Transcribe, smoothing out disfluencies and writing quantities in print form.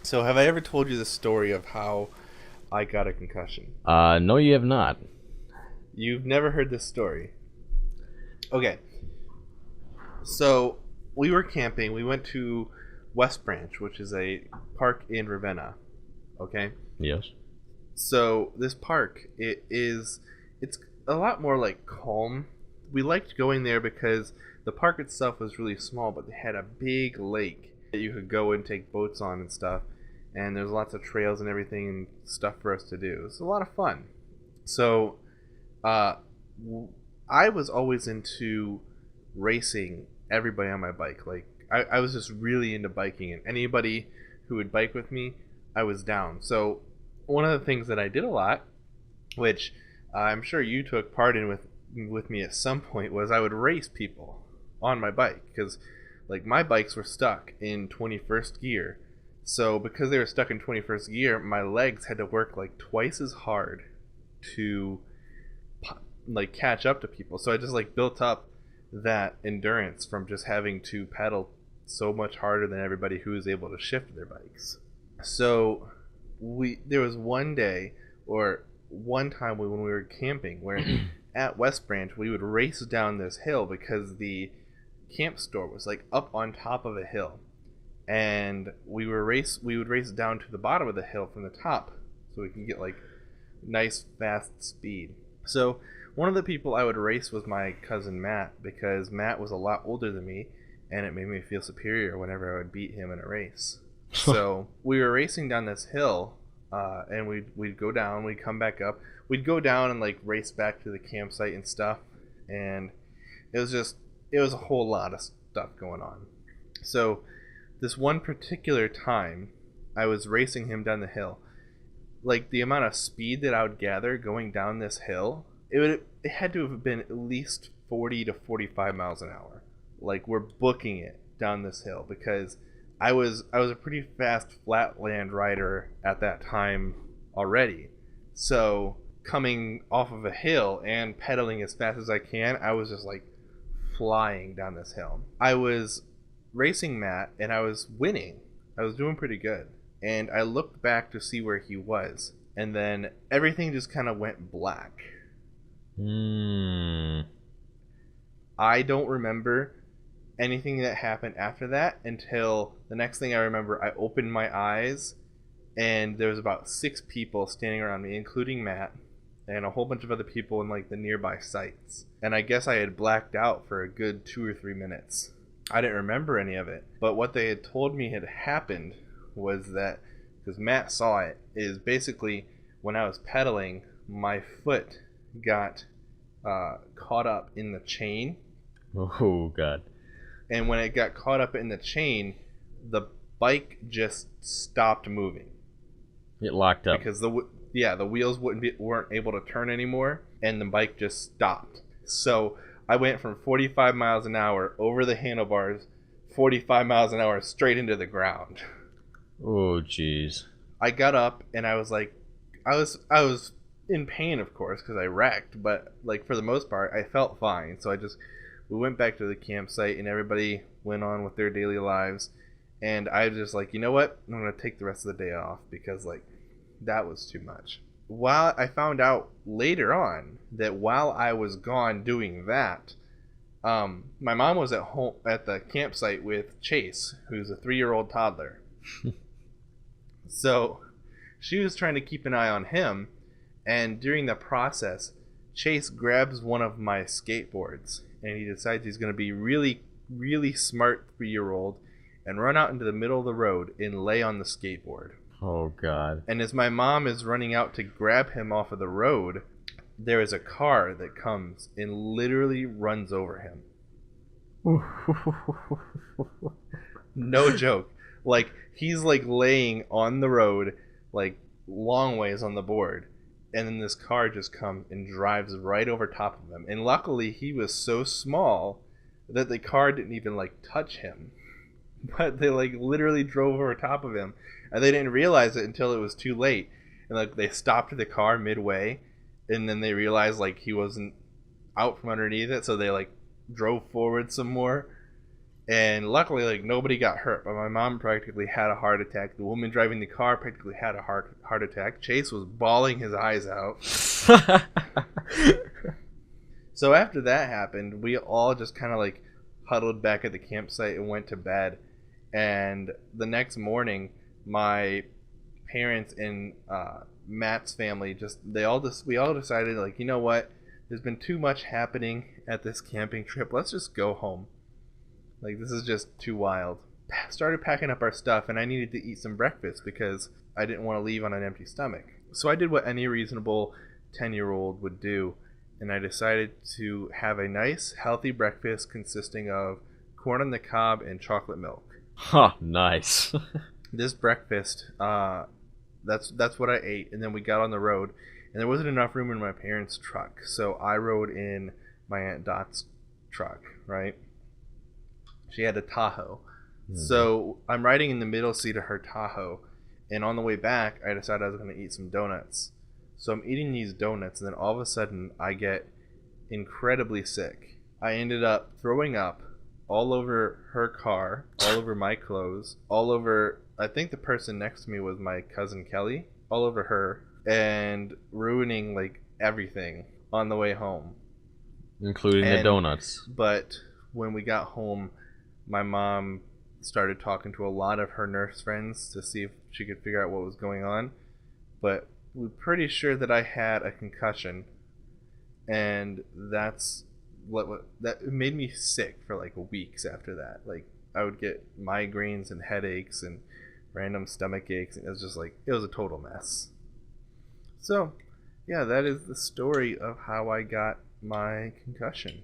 So, have I ever told you the story of how I got a concussion? No, you have not. You've never heard this story. Okay, so we were camping. We went to West Branch, which is a park in Ravenna. Okay, Yes. so this park it's a lot more like calm. We liked going there because the park itself was really small, but they had a big lake that you could go and take boats on and stuff. And there's lots of trails and everything and stuff for us to do. It's a lot of fun. So, uh, I was always into racing everybody on my bike. Like I was just really into biking, and anybody who would bike with me, I was down. So one of the things that I did a lot, which I'm sure you took part in with me at some point, was I would race people on my bike because like my bikes were stuck in 21st gear. So because they were stuck in 21st gear, my legs had to work like twice as hard to like catch up to people. So I just like built up that endurance from just having to pedal so much harder than everybody who was able to shift their bikes. So we there was one day or one time when we were camping where at West Branch we would race down this hill because the camp store was like up on top of a hill, and we would race down to the bottom of the hill from the top so we can get like nice fast speed. So one of the people I would race was my cousin Matt because Matt was a lot older than me, and it made me feel superior whenever I would beat him in a race. So we were racing down this hill, and we'd go down, we'd come back up, we'd go down and like race back to the campsite and stuff, and it was a whole lot of stuff going on. So this one particular time, I was racing him down the hill. Like the amount of speed that I would gather going down this hill, it had to have been at least 40 to 45 miles an hour. Like we're booking it down this hill because I was a pretty fast flatland rider at that time already. So coming off of a hill and pedaling as fast as I can, I was just like flying down this hill. I was racing Matt and I was winning. I was doing pretty good. And I looked back to see where he was, and then everything just kind of went black. Hmm. I don't remember anything that happened after that until the next thing I remember, I opened my eyes and there was about 6 people standing around me, including Matt, and a whole bunch of other people in like the nearby sites. And I guess I had blacked out for a good 2 or 3 minutes. I didn't remember any of it, but what they had told me had happened was that, because Matt saw it, is basically when I was pedaling, my foot got caught up in the chain, Oh God. and when it got caught up in the chain, the bike just stopped moving It locked up. because the wheels weren't able to turn anymore, and the bike just stopped. So I went from 45 miles an hour over the handlebars, 45 miles an hour straight into the ground. Oh jeez. I got up and I was like, I was in pain, of course, because I wrecked, but like for the most part, I felt fine. So we went back to the campsite and everybody went on with their daily lives, and I was just like, you know what, I'm gonna take the rest of the day off because like that was too much. While I found out later on that while I was gone doing that, my mom was at home at the campsite with Chase, who's a 3-year-old toddler. So she was trying to keep an eye on him, and during the process, Chase grabs one of my skateboards and he decides he's going to be really, really smart 3-year-old and run out into the middle of the road and lay on the skateboard. Oh God. And as my mom is running out to grab him off of the road, there is a car that comes and literally runs over him. No joke. Like he's like laying on the road, like long ways on the board, and then this car just comes and drives right over top of him. And luckily, he was so small that the car didn't even like touch him, but they like literally drove over top of him, and they didn't realize it until it was too late. And like they stopped the car midway, and then they realized like he wasn't out from underneath it, so they like drove forward some more. And luckily, like, nobody got hurt, but my mom practically had a heart attack. The woman driving the car practically had a heart attack. Chase was bawling his eyes out. So after that happened, we all just kind of like huddled back at the campsite and went to bed. And the next morning, my parents and Matt's family we all decided, like, you know what? There's been too much happening at this camping trip. Let's just go home. Like, this is just too wild. Started packing up our stuff, and I needed to eat some breakfast because I didn't want to leave on an empty stomach. So I did what any reasonable 10-year-old would do, and I decided to have a nice, healthy breakfast consisting of corn on the cob and chocolate milk. Huh, nice. This breakfast, that's what I ate, and then we got on the road, and there wasn't enough room in my parents' truck, so I rode in my Aunt Dot's truck, right? She had a Tahoe. Mm-hmm. So I'm riding in the middle seat of her Tahoe, and on the way back, I decided I was going to eat some donuts. So I'm eating these donuts, and then all of a sudden, I get incredibly sick. I ended up throwing up all over her car, all over my clothes, all over, I think the person next to me was my cousin Kelly, all over her, and ruining, like, everything on the way home. Including the donuts. But when we got home, my mom started talking to a lot of her nurse friends to see if she could figure out what was going on. But we're pretty sure that I had a concussion, and that made me sick for like weeks after that. Like, I would get migraines and headaches and random stomach aches, and it was just like, it was a total mess. So yeah, that is the story of how I got my concussion.